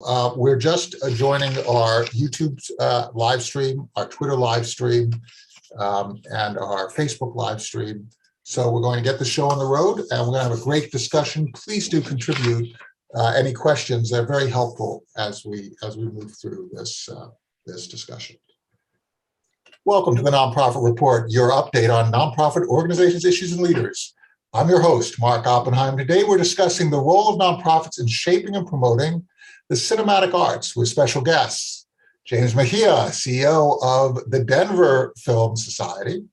We're just joining our YouTube live stream, our Twitter live stream, and our Facebook live stream. So we're going to get the show on the road, and we're going to have a great discussion. Please do contribute any questions. They're very helpful as we move through this discussion. Welcome to the Nonprofit Report, your update on nonprofit organizations, issues, and leaders. I'm your host, Mark Oppenheim. Today we're discussing the role of nonprofits in shaping and promoting the cinematic arts with special guests. James Mejia, CEO of the Denver Film Society,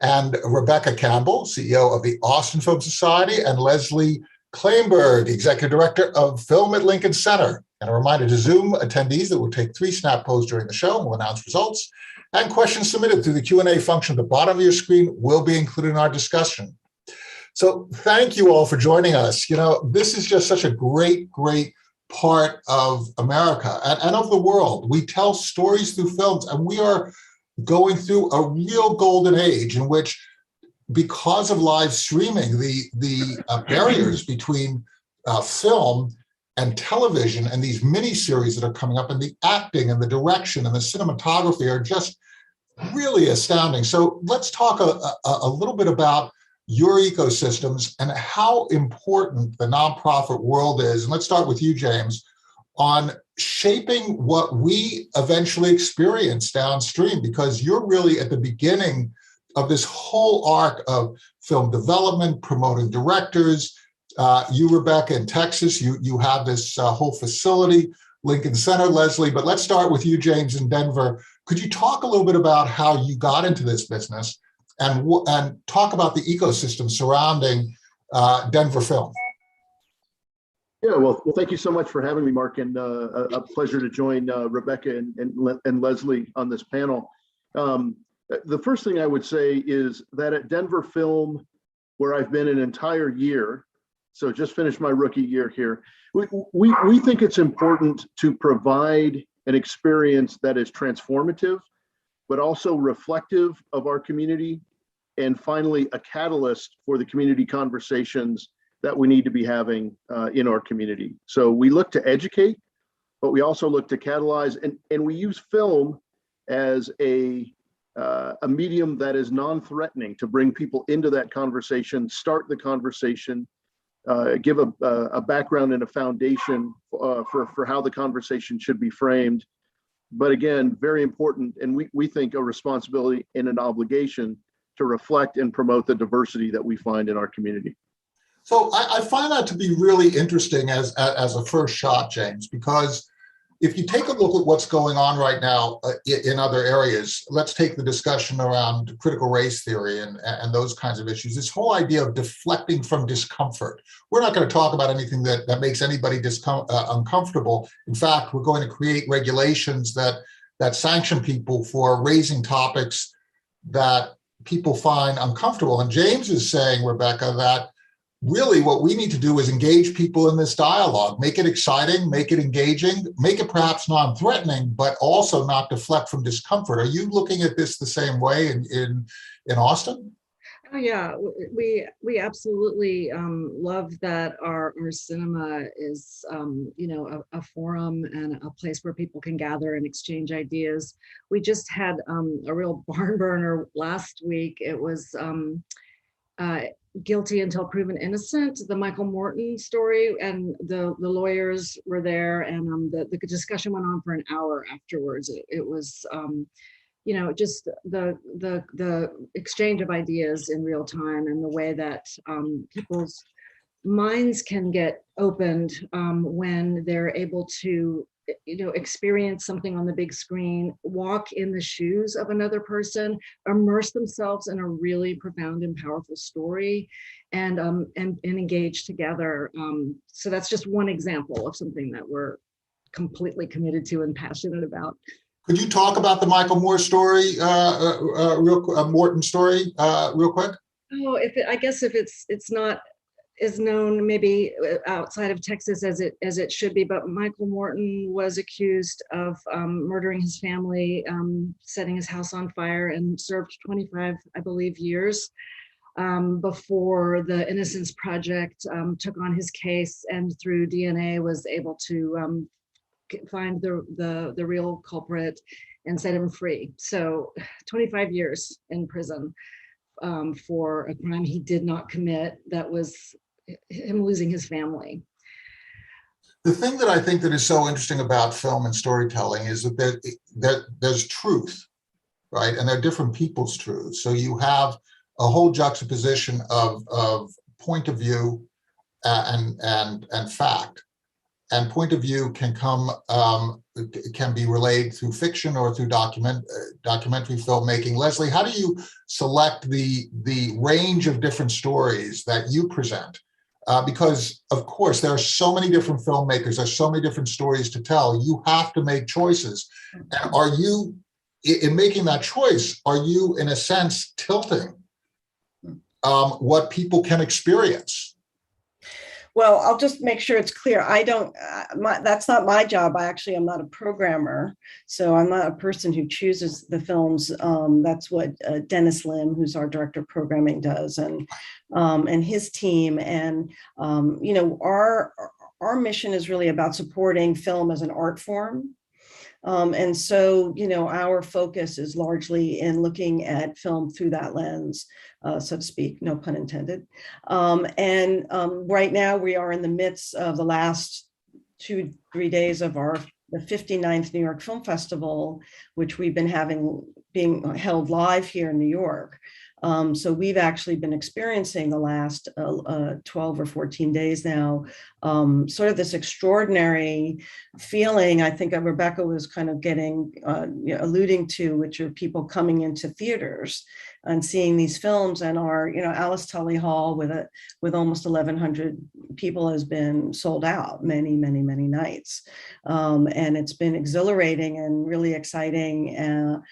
and Rebecca Campbell, CEO of the Austin Film Society, and Lesli, Klainberg, Executive Director of Film at Lincoln Center. And a reminder to Zoom attendees that we'll take 3 snap poses during the show, and we'll announce results. And questions submitted through the Q&A function at the bottom of your screen will be included in our discussion. So thank you all for joining us. You know, this is just such a great part of America and of the world. We tell stories through films, and we are going through a real golden age in which, because of live streaming, the barriers between film and television and these mini-series that are coming up, and the acting and the direction and the cinematography are just really astounding. So let's talk a little bit about your ecosystems and how important the nonprofit world is. And let's start with you, James, on shaping what we eventually experience downstream, because you're really at the beginning of this whole arc of film development, promoting directors. You, Rebecca, in Texas, you have this whole facility, Lincoln Center, Lesli, but let's start with you, James, in Denver. Could you talk a little bit about how you got into this business and talk about the ecosystem surrounding Denver film? Yeah, well, thank you so much for having me, Mark, and a pleasure to join Rebecca and Lesli on this panel. The first thing I would say is that at Denver Film, where I've been an entire year, so just finished my rookie year here, we think it's important to provide an experience that is transformative, but also reflective of our community, and finally, a catalyst for the community conversations that we need to be having in our community. So we look to educate, but we also look to catalyze, and we use film as a medium that is non-threatening to bring people into that conversation, start the conversation, give a background and a foundation for how the conversation should be framed. But again, very important, and we think a responsibility and an obligation to reflect and promote the diversity that we find in our community. So I find that to be really interesting as a first shot, James, because if you take a look at what's going on right now in other areas, let's take the discussion around critical race theory and those kinds of issues, this whole idea of deflecting from discomfort. We're not going to talk about anything that makes anybody uncomfortable. In fact, we're going to create regulations that sanction people for raising topics that people find uncomfortable. And James is saying, Rebecca, that really what we need to do is engage people in this dialogue, make it exciting, make it engaging, make it perhaps non-threatening, but also not deflect from discomfort. Are you looking at this the same way in Austin? Oh yeah, we absolutely love that our cinema is a forum and a place where people can gather and exchange ideas. We just had a real barn burner last week. It was Guilty Until Proven Innocent, the Michael Morton story, and the lawyers were there, and the discussion went on for an hour afterwards. It was just the exchange of ideas in real time, and the way that people's minds can get opened when they're able to experience something on the big screen, walk in the shoes of another person, immerse themselves in a really profound and powerful story, and engage together. So that's just one example of something that we're completely committed to and passionate about. Could you talk about the Michael Moore story, Morton story, real quick? Oh, I guess if it's not as known maybe outside of Texas as it should be, but Michael Morton was accused of murdering his family, setting his house on fire, and served 25, I believe, years before the Innocence Project took on his case, and through DNA was able to find the real culprit and set him free. So 25 years in prison for a crime he did not commit. That was him losing his family. The thing that I think that is so interesting about film and storytelling is that there's truth, right? And there are different people's truths. So you have a whole juxtaposition of point of view and fact. And point of view can be relayed through fiction or through documentary filmmaking. Lesli, how do you select the range of different stories that you present? Because of course there are so many different filmmakers, there's so many different stories to tell. You have to make choices. And are you, in making that choice, are you in a sense tilting what people can experience? Well, I'll just make sure it's clear. I don't, that's not my job. I actually am not a programmer. So I'm not a person who chooses the films. That's what Dennis Lim, who's our director of programming, does, and his team. And, you know, our mission is really about supporting film as an art form. And so, you know, our focus is largely in looking at film through that lens, so to speak, no pun intended. Right now we are in the midst of the last 2-3 days of the 59th New York Film Festival, which we've been being held live here in New York. So we've actually been experiencing the last 12 or 14 days now, sort of this extraordinary feeling, I think Rebecca was kind of alluding to, which are people coming into theaters and seeing these films. And our, you know, Alice Tully Hall with almost 1,100 people has been sold out many nights. And it's been exhilarating and really exciting.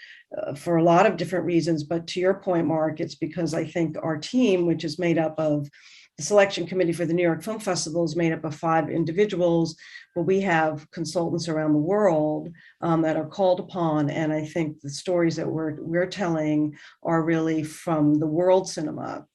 For a lot of different reasons, but to your point, Mark, it's because I think our team, which is made up of the selection committee for the New York Film Festival, is made up of 5 individuals, but we have consultants around the world that are called upon. And I think the stories that we're telling are really from the world cinema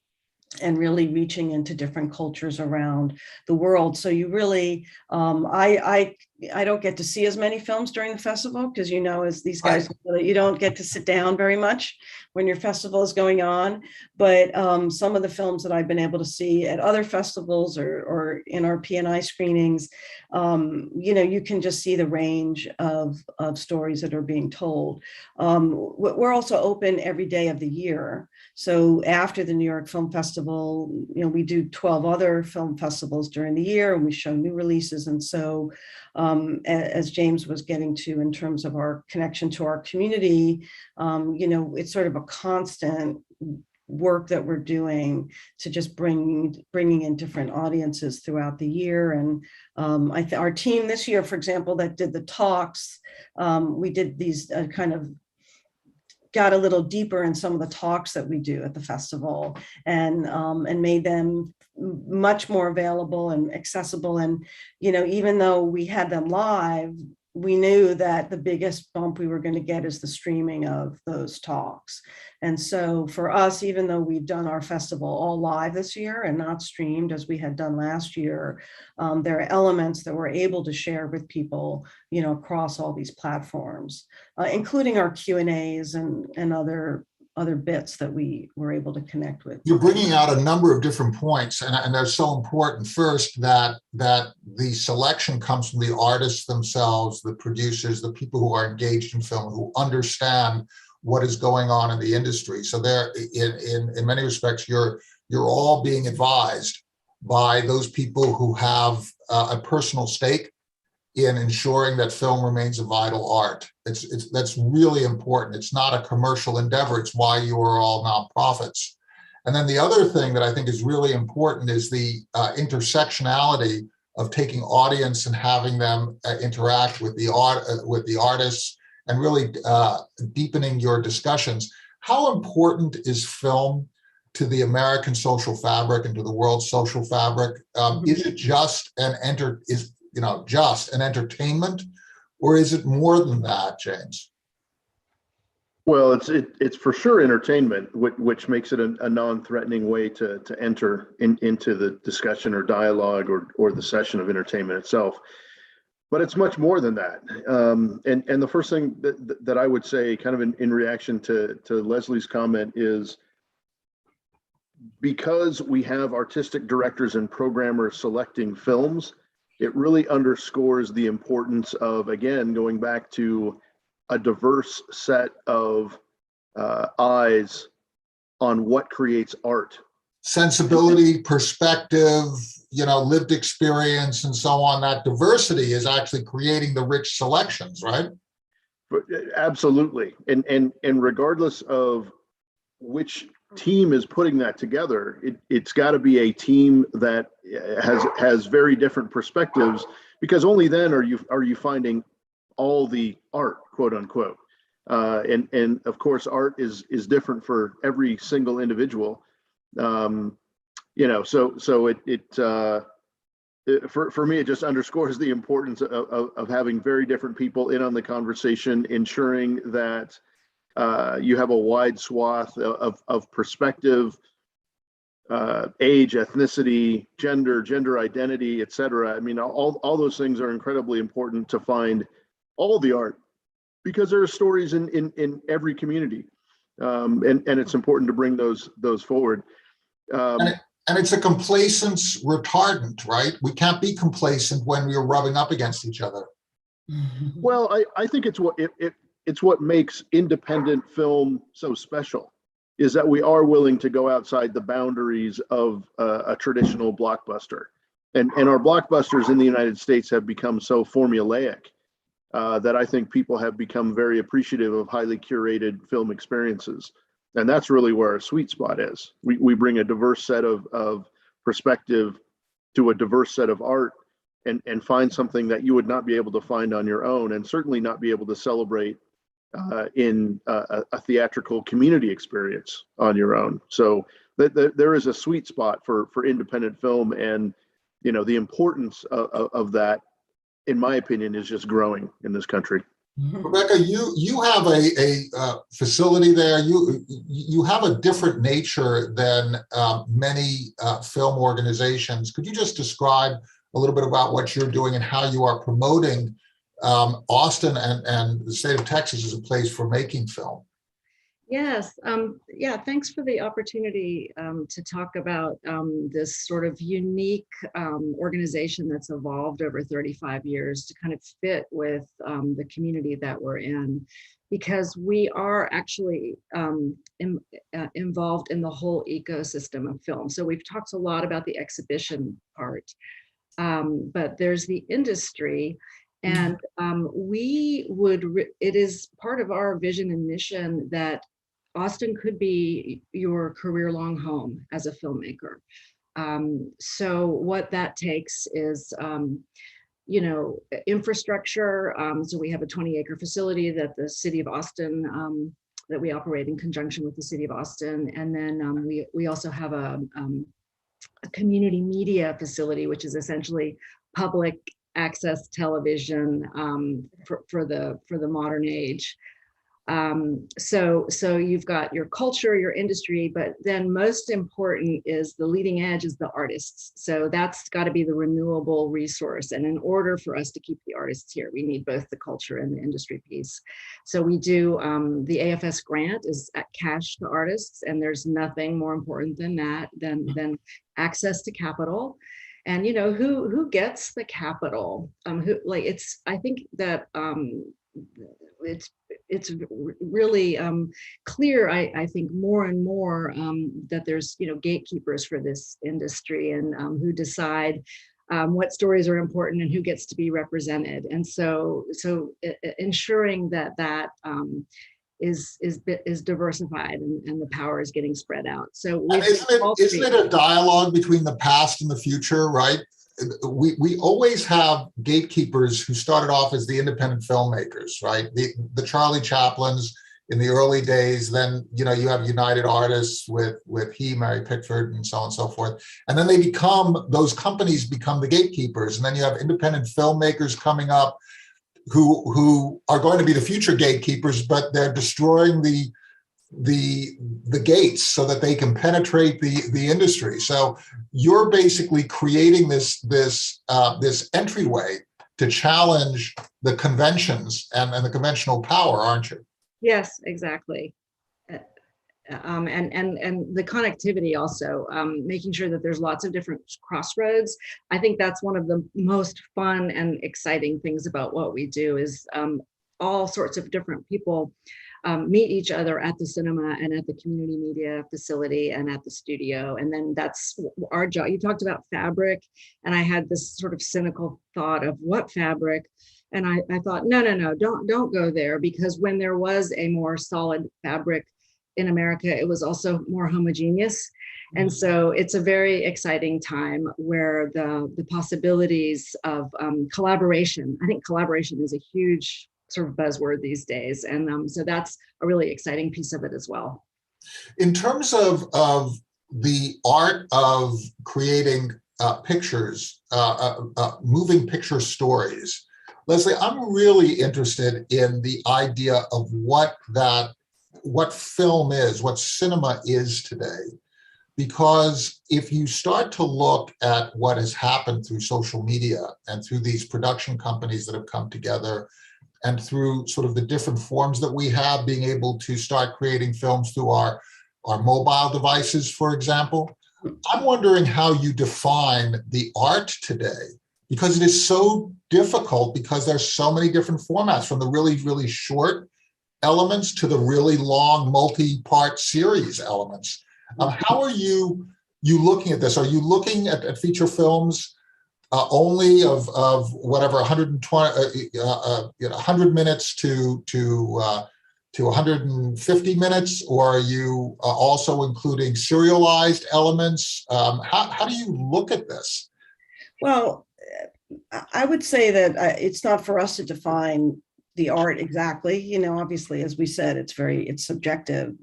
and really reaching into different cultures around the world. So you really, I don't get to see as many films during the festival because, you know, as these guys, you don't get to sit down very much when your festival is going on. But some of the films that I've been able to see at other festivals or in our P&I screenings, you know, you can just see the range of stories that are being told. We're also open every day of the year. So after the New York Film Festival, you know, we do 12 other film festivals during the year and we show new releases. And so as James was getting to in terms of our connection to our community, you know, it's sort of a constant work that we're doing to just bringing in different audiences throughout the year. And our team this year, for example, that did the talks, we did these kind of got a little deeper in some of the talks that we do at the festival and made them much more available and accessible. And, you know, even though we had them live, we knew that the biggest bump we were going to get is the streaming of those talks. And so for us, even though we've done our festival all live this year and not streamed as we had done last year, there are elements that we're able to share with people, you know, across all these platforms, including our Q&As and other bits that we were able to connect with. You're bringing out a number of different points, and they're so important. First, that the selection comes from the artists themselves, the producers, the people who are engaged in film, who understand what is going on in the industry. So there, in many respects, you're all being advised by those people who have a personal stake in ensuring that film remains a vital art. That's really important. It's not a commercial endeavor. It's why you are all nonprofits. And then the other thing that I think is really important is the intersectionality of taking audience and having them interact with the artists and really deepening your discussions. How important is film to the American social fabric and to the world's social fabric? Is it just an entertainment, or is it more than that, James? Well, it's for sure entertainment, which makes it a non-threatening way to enter into the discussion or dialogue or the session of entertainment itself. But it's much more than that. And the first thing that I would say, kind of in reaction to Leslie's comment, is because we have artistic directors and programmers selecting films, it really underscores the importance of, again, going back to a diverse set of eyes on what creates art. Sensibility, perspective, lived experience and so on. That diversity is actually creating the rich selections, right? Absolutely. And regardless of which team is putting that together, it's got to be a team that has very different perspectives, because only then are you finding all the art, quote unquote. And of course, art is different for every single individual. So for me, it just underscores the importance of having very different people in on the conversation, ensuring that you have a wide swath of perspective, age, ethnicity, gender identity, et cetera. I mean, all those things are incredibly important to find all the art, because there are stories in every community, and it's important to bring those forward. And it's a complacence retardant, right? We can't be complacent when we're rubbing up against each other. Well, I think it's what makes independent film so special, is that we are willing to go outside the boundaries of a traditional blockbuster. And our blockbusters in the United States have become so formulaic that I think people have become very appreciative of highly curated film experiences. And that's really where our sweet spot is. We bring a diverse set of perspective to a diverse set of art, and find something that you would not be able to find on your own, and certainly not be able to celebrate in a theatrical community experience on your own. So there is a sweet spot for independent film, and the importance of that, in my opinion, is just growing in this country. Rebecca, you have a facility there. You have a different nature than many film organizations. Could you just describe a little bit about what you're doing and how you are promoting Austin and the state of Texas as a place for making film? Yes. Yeah, thanks for the opportunity to talk about this sort of unique organization that's evolved over 35 years to kind of fit with the community that we're in, because we are actually involved in the whole ecosystem of film. So we've talked a lot about the exhibition part, but there's the industry. And it is part of our vision and mission that Austin could be your career-long home as a filmmaker. So what that takes is, infrastructure. So we have a 20-acre facility that the city of Austin, that we operate in conjunction with the city of Austin. And then we also have a community media facility, which is essentially public access television for the modern age. So you've got your culture, your industry, but then most important is the leading edge is the artists. So that's got to be the renewable resource. And in order for us to keep the artists here, we need both the culture and the industry piece. So we do, the AFS grant is at cash to artists, and there's nothing more important than that, than access to capital. And who gets the capital? I think that it's really clear, I think, more and more that there's gatekeepers for this industry, and who decide what stories are important and who gets to be represented. And so ensuring that is diversified and the power is getting spread out. So isn't it a dialogue between the past and the future, right? We always have gatekeepers who started off as the independent filmmakers, right? The Charlie Chaplins in the early days. Then you have United Artists with Mary Pickford, and so on and so forth. And then those companies become the gatekeepers, and then you have independent filmmakers coming up who are going to be the future gatekeepers, but they're destroying the gates so that they can penetrate the industry. So you're basically creating this entryway to challenge the conventions and the conventional power, aren't you? Yes, exactly. And the connectivity also, making sure that there's lots of different crossroads. I think that's one of the most fun and exciting things about what we do is all sorts of different people meet each other at the cinema and at the community media facility and at the studio. And then that's our job. You talked about fabric, and I had this sort of cynical thought of what fabric. And I thought, no, don't go there, because when there was a more solid fabric in America, it was also more homogeneous. And so it's a very exciting time where the possibilities of collaboration, I think collaboration is a huge sort of buzzword these days. And so that's a really exciting piece of it as well. In terms of the art of creating pictures, moving picture stories, Lesli, I'm really interested in the idea of what film is, what cinema is today. Because if you start to look at what has happened through social media and through these production companies that have come together and through sort of the different forms that we have, being able to start creating films through our mobile devices, for example, I'm wondering how you define the art today, because it is so difficult because there's so many different formats, from the really, really short elements to the really long multi-part series elements. How are you looking at this? Are you looking at feature films only of whatever 120, 100 minutes to 150 minutes, or are you also including serialized elements? How do you look at this? Well, I would say that it's not for us to define the art exactly. You know, obviously, as we said, it's subjective.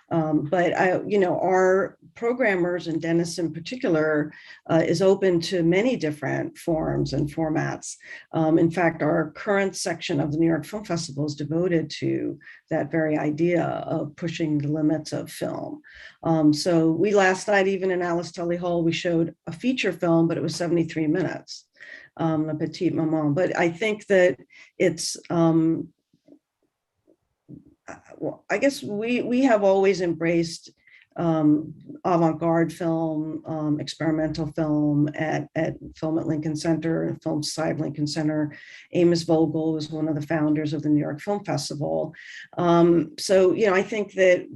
But our programmers, and Dennis in particular, is open to many different forms and formats. In fact, our current section of the New York Film Festival is devoted to that very idea of pushing the limits of film. So we last night, even in Alice Tully Hall, we showed a feature film, but it was 73 minutes. La Petite Maman. But I think that it's, well, I guess we have always embraced avant-garde film, experimental film at Film at Lincoln Center and Film Society of Lincoln Center. Amos Vogel was one of the founders of the New York Film Festival. So, I think that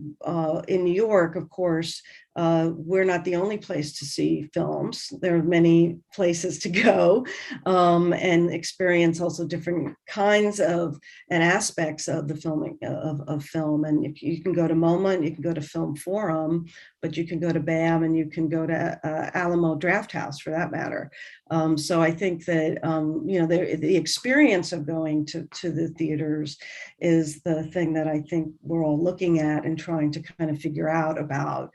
in New York, of course, we're not the only place to see films. There are many places to go and experience also different kinds of and aspects of the filming of film. And if you can go to MoMA and you can go to Film Forum, but you can go to BAM and you can go to Alamo Drafthouse for that matter. So I think that, the experience of going to the theaters is the thing that I think we're all looking at and trying to kind of figure out about.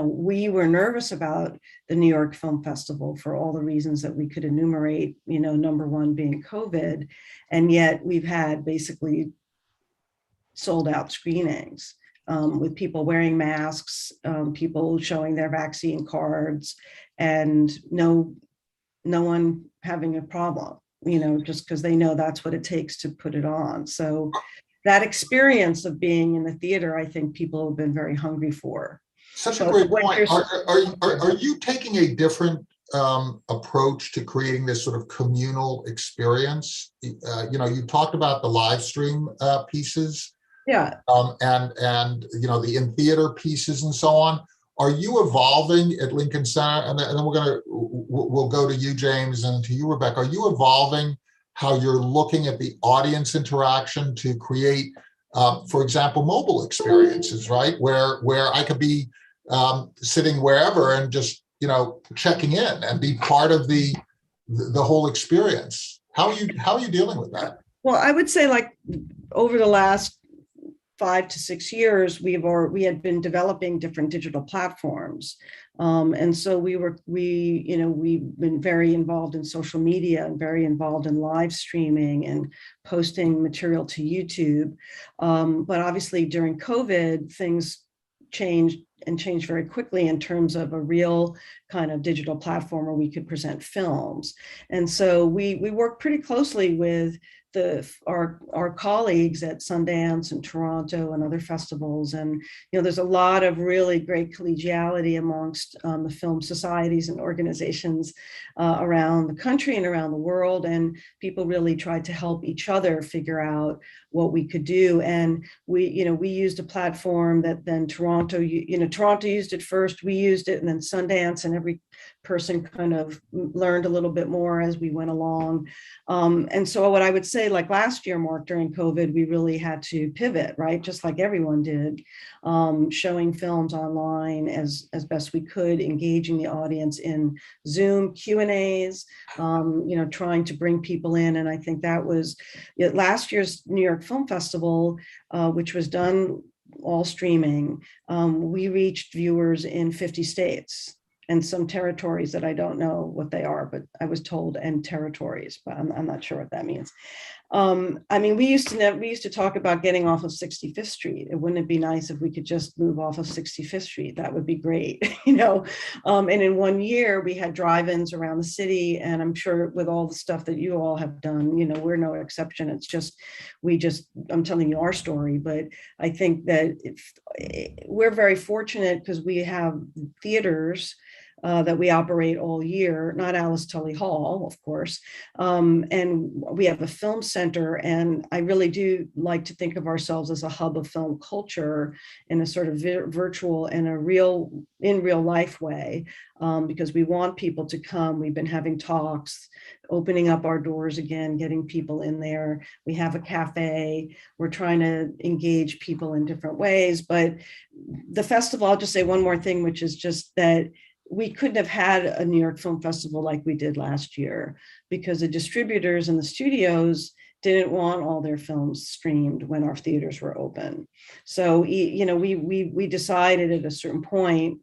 We were nervous about the New York Film Festival for all the reasons that we could enumerate, number one being COVID, and yet we've had basically sold out screenings with people wearing masks, people showing their vaccine cards, and no one having a problem, just because they know that's what it takes to put it on. So that experience of being in the theater, I think people have been very hungry for. Such a great point. Are you taking a different approach to creating this sort of communal experience? You talked about the live stream pieces, yeah, and the in theater pieces and so on. Are you evolving at Lincoln Center? And then we'll go to you, James, and to you, Rebecca. Are you evolving how you're looking at the audience interaction to create, for example, mobile experiences, right? Where I could be sitting wherever and just checking in and be part of the whole experience. How are you dealing with that? Well, I would say, like, over the last 5 to 6 years, we had been developing different digital platforms, and so we've been very involved in social media and very involved in live streaming and posting material to YouTube. But obviously, during COVID, things changed and changed very quickly in terms of a real kind of digital platform where we could present films. And so we work pretty closely with our colleagues at Sundance and Toronto and other festivals. And, there's a lot of really great collegiality amongst the film societies and organizations around the country and around the world. And people really tried to help each other figure out what we could do. And we used a platform that then Toronto used it first, we used it, and then Sundance, and every person kind of learned a little bit more as we went along. And so what I would say, like last year, Mark, during COVID, we really had to pivot, right? Just like everyone did, showing films online as best we could, engaging the audience in Zoom Q&As, trying to bring people in. And I think that was last year's New York Film Festival, which was done all streaming. We reached viewers in 50 states. And some territories that I don't know what they are, but I was told, and territories, but I'm not sure what that means. We used to talk about getting off of 65th Street. Wouldn't it be nice if we could just move off of 65th Street? That would be great, And in 1 year, we had drive-ins around the city, and I'm sure with all the stuff that you all have done, we're no exception. It's just, I'm telling you our story, but I think that we're very fortunate because we have theaters that we operate all year, not Alice Tully Hall, of course. And we have a film center, and I really do like to think of ourselves as a hub of film culture in a sort of virtual and in real life way, because we want people to come. We've been having talks, opening up our doors again, getting people in there. We have a cafe. We're trying to engage people in different ways. But the festival, I'll just say one more thing, which is just that we couldn't have had a New York Film Festival like we did last year because the distributors and the studios didn't want all their films streamed when our theaters were open. So, we decided at a certain point,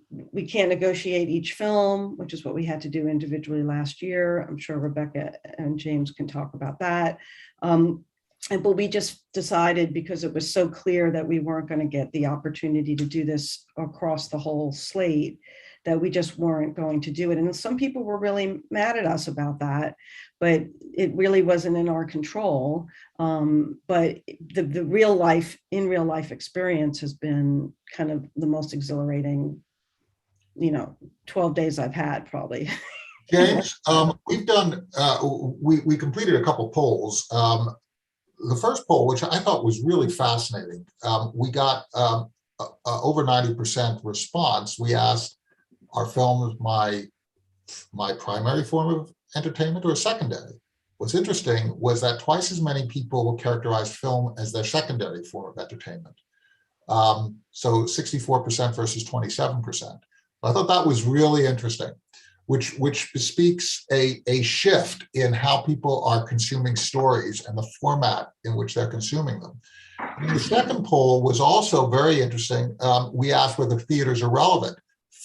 we can't negotiate each film, which is what we had to do individually last year. I'm sure Rebecca and James can talk about that. But we just decided, because it was so clear that we weren't going to get the opportunity to do this across the whole slate, that we just weren't going to do it. And some people were really mad at us about that, but it really wasn't in our control. But the in real life experience has been kind of the most exhilarating, 12 days I've had probably. James, we've done, we completed a couple polls. The first poll, which I thought was really fascinating, we got over 90% response. We asked, are films my primary form of entertainment or secondary? What's interesting was that twice as many people characterized film as their secondary form of entertainment. So 64% versus 27%. I thought that was really interesting, which speaks a shift in how people are consuming stories and the format in which they're consuming them. And the second poll was also very interesting. We asked whether theaters are relevant.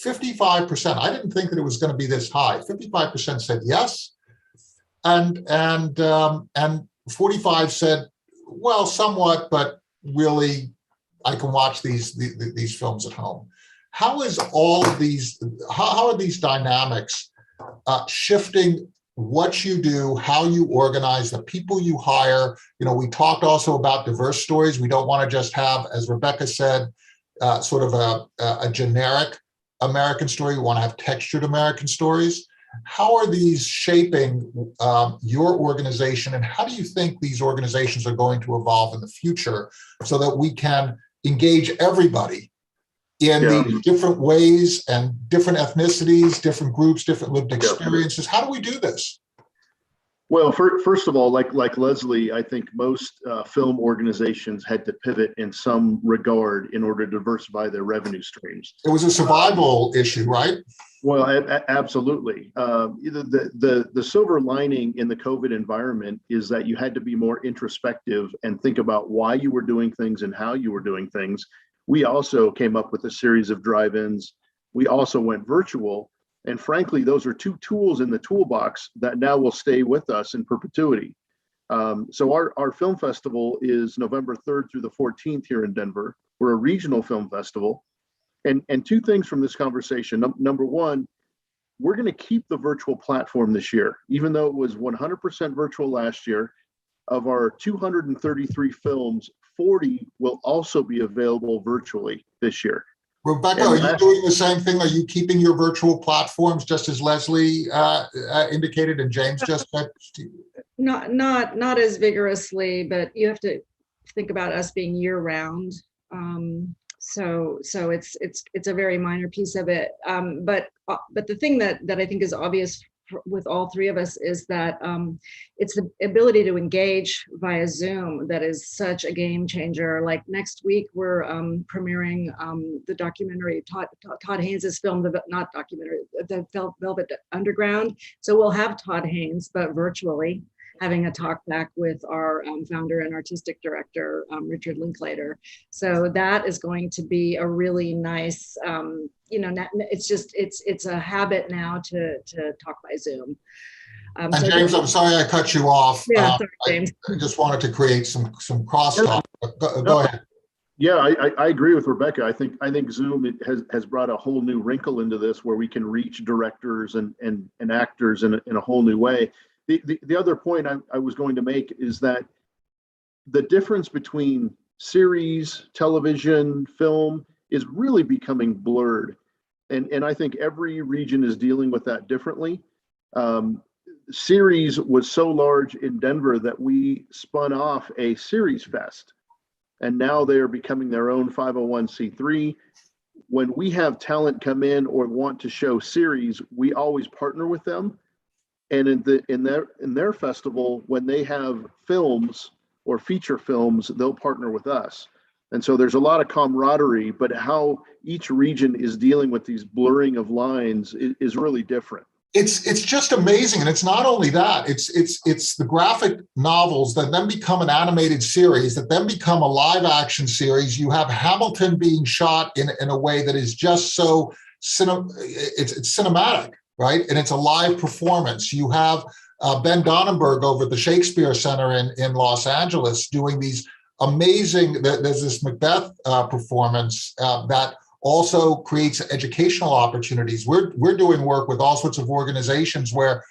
55%, I didn't think that it was going to be this high. 55% said yes, and 45 said, well, somewhat, but really, I can watch these films at home. How is all of these? How are these dynamics shifting what you do, how you organize, the people you hire? We talked also about diverse stories. We don't want to just have, as Rebecca said, sort of a generic American story. We want to have textured American stories. How are these shaping your organization, and how do you think these organizations are going to evolve in the future so that we can engage everybody in these different ways and different ethnicities, different groups, different lived experiences? How do we do this? Well, first of all, like Lesli, I think most film organizations had to pivot in some regard in order to diversify their revenue streams. It was a survival issue, right? Well, absolutely. The silver lining in the COVID environment is that you had to be more introspective and think about why you were doing things and how you were doing things. We also came up with a series of drive-ins. We also went virtual. And frankly, those are two tools in the toolbox that now will stay with us in perpetuity. So our film festival is November 3rd through the 14th here in Denver. We're a regional film festival. And two things from this conversation. Number one, we're going to keep the virtual platform this year, even though it was 100% virtual last year. Of our 233 films, 40 will also be available virtually this year. Rebecca, are you doing the same thing? Are you keeping your virtual platforms just as Leslie indicated and James just said? Not as vigorously, but you have to think about us being year round. So it's a very minor piece of it. But the thing that I think is obvious with all three of us is that it's the ability to engage via Zoom that is such a game changer. Like next week, we're premiering the documentary, Todd Haynes' film, not documentary, the Velvet Underground. So we'll have Todd Haynes, but virtually, having a talk back with our founder and artistic director, Richard Linklater. So that is going to be a really nice, it's a habit now to talk by Zoom. And James, I'm sorry I cut you off. Yeah, sorry, James. I just wanted to create some crosstalk. Go ahead. Yeah, I agree with Rebecca. I think Zoom has brought a whole new wrinkle into this, where we can reach directors and actors in a whole new way. The other point I was going to make is that the difference between series, television, film is really becoming blurred. And I think every region is dealing with that differently. Series was so large in Denver that we spun off a series fest. And now they are becoming their own 501c3. When we have talent come in or want to show series, we always partner with them. And in their festival, when they have films or feature films, they'll partner with us. And so there's a lot of camaraderie, but how each region is dealing with these blurring of lines is really different. It's just amazing. And it's not only that, it's the graphic novels that then become an animated series, that then become a live action series. You have Hamilton being shot in a way that is just so it's cinematic, right? And it's a live performance. You have Ben Donnenberg over at the Shakespeare Center in Los Angeles doing these amazing, there's this Macbeth performance that also creates educational opportunities. We're doing work with all sorts of organizations where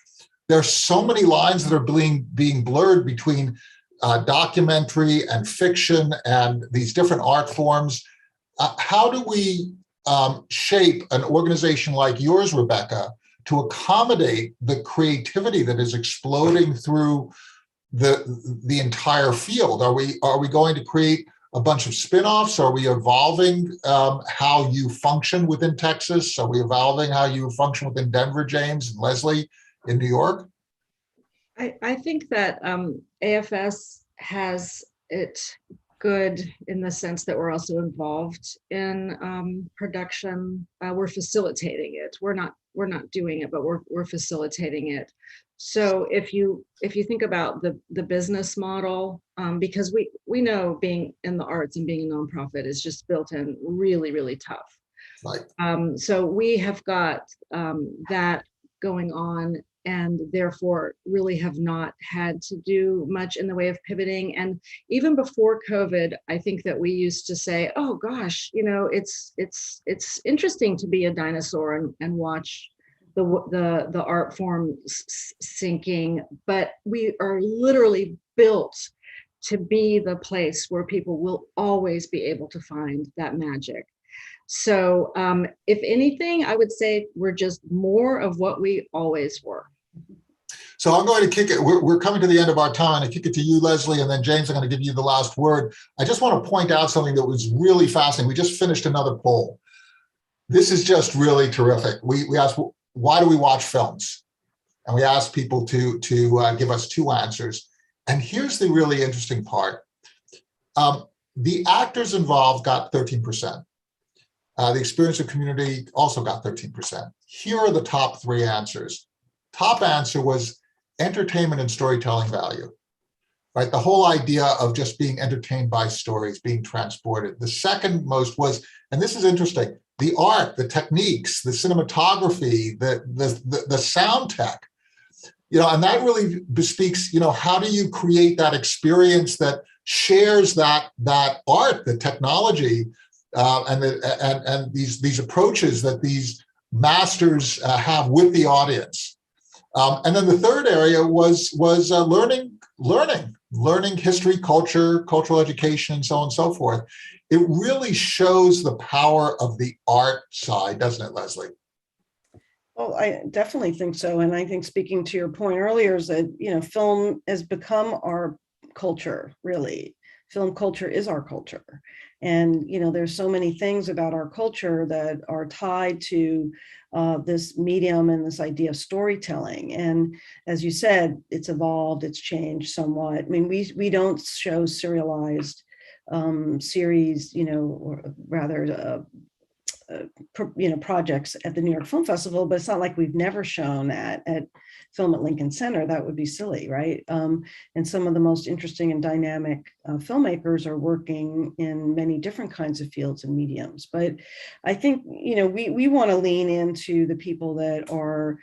there's so many lines that are being blurred between documentary and fiction and these different art forms. How do we shape an organization like yours, Rebecca, to accommodate the creativity that is exploding through the entire field? Are we going to create a bunch of spin-offs? Are we evolving how you function within Texas? Are we evolving how you function within Denver, James, and Leslie in New York? I think that AFS has it good in the sense that we're also involved in production. We're facilitating it. We're not doing it, but we're facilitating it. So if you think about the business model, because we know being in the arts and being a nonprofit is just built in really, really tough. Right. So we have got that going on, and therefore really have not had to do much in the way of pivoting. And even before COVID, I think that we used to say, oh gosh, it's interesting to be a dinosaur and watch the art form sinking, but we are literally built to be the place where people will always be able to find that magic. So if anything, I would say we're just more of what we always were. So I'm going to kick it. We're coming to the end of our time. I kick it to you, Leslie, and then James, I'm going to give you the last word. I just want to point out something that was really fascinating. We just finished another poll. This is just really terrific. We asked, why do we watch films? And we asked people to give us two answers. And here's the really interesting part. The actors involved got 13%. The experience of community also got 13%. Here are the top three answers. Top answer was entertainment and storytelling value, right? The whole idea of just being entertained by stories, being transported. The second most was, and this is interesting, the art, the techniques, the cinematography, the sound tech, and that really bespeaks, how do you create that experience that shares that art, the technology, and these approaches that these masters have with the audience. And then the third area was learning history, culture, cultural education, and so on and so forth. It really shows the power of the art side, doesn't it, Leslie? Well, I definitely think so. And I think speaking to your point earlier is that, film has become our culture, really. Film culture is our culture. And, there's so many things about our culture that are tied to this medium and this idea of storytelling. And as you said, it's evolved, it's changed somewhat. I mean, we don't show serialized series, or rather, projects at the New York Film Festival, but it's not like we've never shown at Film at Lincoln Center. That would be silly, right? And some of the most interesting and dynamic filmmakers are working in many different kinds of fields and mediums. But I think, we want to lean into the people that are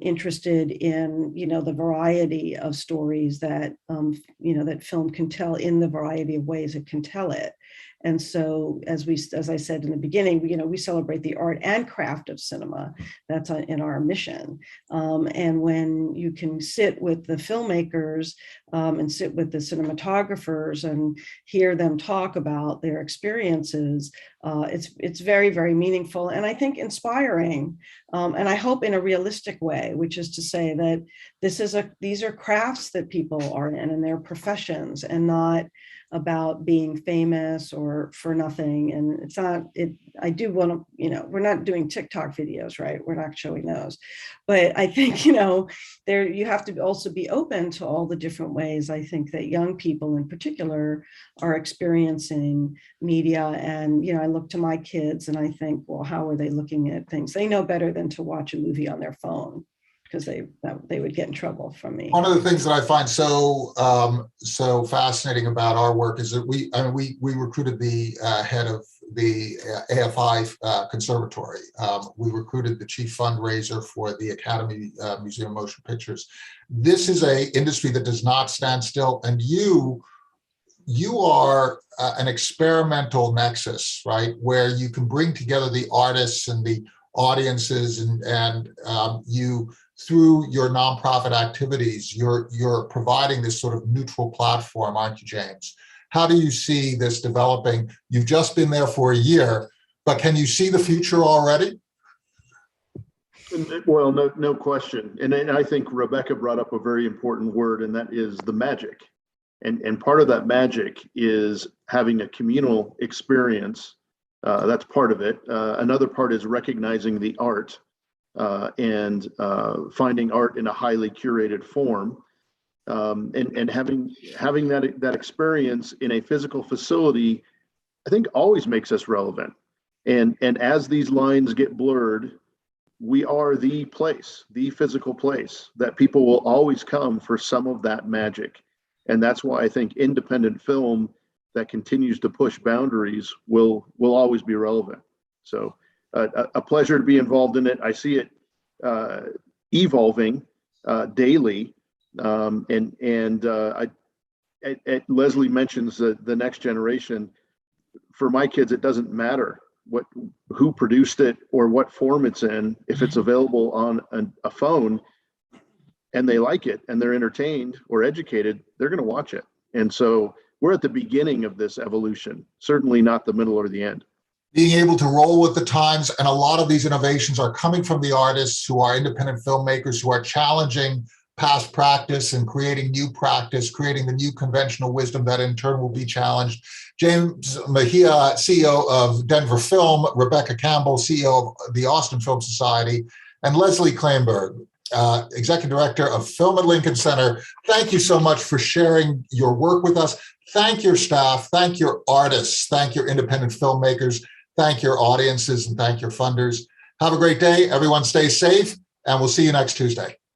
interested in, the variety of stories that, that film can tell in the variety of ways it can tell it. And so, as I said in the beginning, we celebrate the art and craft of cinema. That's in our mission. And when you can sit with the filmmakers and sit with the cinematographers and hear them talk about their experiences, it's very, very meaningful and I think inspiring. And I hope in a realistic way, which is to say that these are crafts that people are in and their professions, and not about being famous or for nothing. And it's not, I do want to, we're not doing TikTok videos, right? We're not showing those. But I think, you have to also be open to all the different ways I think that young people in particular are experiencing media. And, I look to my kids and I think, well, how are they looking at things? They know better than to watch a movie on their phone, because they would get in trouble from me. One of the things that I find so fascinating about our work is that we recruited the head of the AFI Conservatory. We recruited the chief fundraiser for the Academy Museum of Motion Pictures. This is an industry that does not stand still, and you are an experimental nexus, right, where you can bring together the artists and the audiences, and you, through your nonprofit activities, you're providing this sort of neutral platform, aren't you, James? How do you see this developing? You've just been there for a year, but can you see the future already? Well, no question. And I think Rebecca brought up a very important word, and that is the magic. And part of that magic is having a communal experience. That's part of it. Another part is recognizing the art and finding art in a highly curated form, and having that experience in a physical facility, I think always makes us relevant. And as these lines get blurred, we are the place, the physical place that people will always come for some of that magic. And that's why I think independent film that continues to push boundaries will always be relevant. So a pleasure to be involved in it. I see it evolving daily. Leslie mentions the next generation. For my kids, it doesn't matter who produced it or what form it's in. If it's available on a phone and they like it and they're entertained or educated, they're going to watch it. And so we're at the beginning of this evolution, certainly not the middle or the end. Being able to roll with the times, and a lot of these innovations are coming from the artists who are independent filmmakers who are challenging past practice and creating new practice, creating the new conventional wisdom that in turn will be challenged. James Mejia, CEO of Denver Film, Rebecca Campbell, CEO of the Austin Film Society, and Lesli Klainberg, Executive Director of Film at Lincoln Center. Thank you so much for sharing your work with us. Thank your staff, thank your artists, thank your independent filmmakers, thank your audiences, and thank your funders. Have a great day. Everyone stay safe, and we'll see you next Tuesday.